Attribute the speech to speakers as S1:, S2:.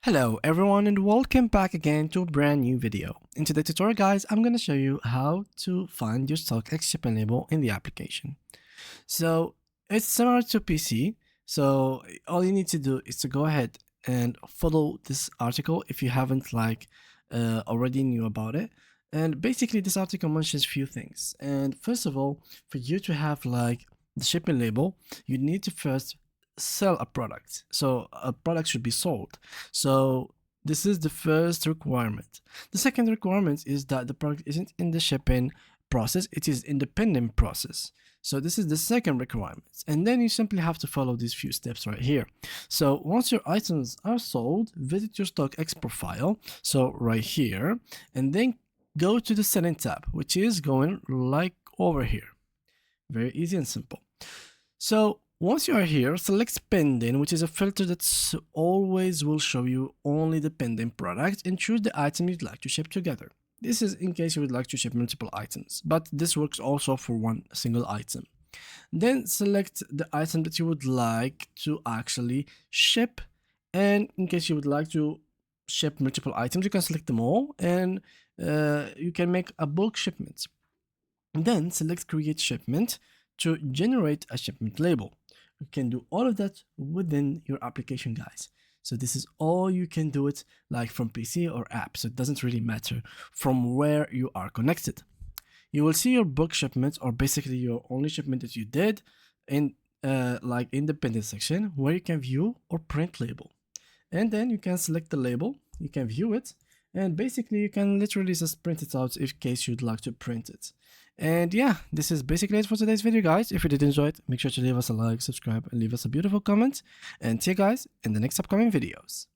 S1: Hello everyone and welcome back again to a brand new video. In today's tutorial guys, I'm going to show you how to find your Stockx shipping label in the application. So it's similar to PC, so all you need to do is to go ahead and follow this article if you haven't already knew about it. And basically this article mentions few things. And first of all, for you to have the shipping label, you need to first sell a product. So a product should be sold. So this is the first requirement. The second requirement is that the product isn't in the shipping process, it is independent process. So this is the second requirement. And then you simply have to follow these few steps right here. So once your items are sold, visit your Stockx profile. So right here, and then go to the setting tab, which is going like over here. Very easy and simple. So once you are here, select pending, which is a filter that always will show you only the pending product, and choose the item you'd like to ship together. This is in case you would like to ship multiple items, but this works also for one single item. Then select the item that you would like to actually ship, and in case you would like to ship multiple items, you can select them all, and you can make a bulk shipment. Then select create shipment to generate a shipment label. You can do all of that within your application, guys. So this is all you can do it like from PC or app. So it doesn't really matter from where you are connected. You will see your bulk shipment, or basically your only shipment that you did in independent section, where you can view or print label. And then you can select the label, you can view it, and basically you can literally just print it out in case you'd like to print it. And yeah, this is basically it for today's video, guys. If you did enjoy it, make sure to leave us a like, subscribe, and leave us a beautiful comment. And see you guys in the next upcoming videos.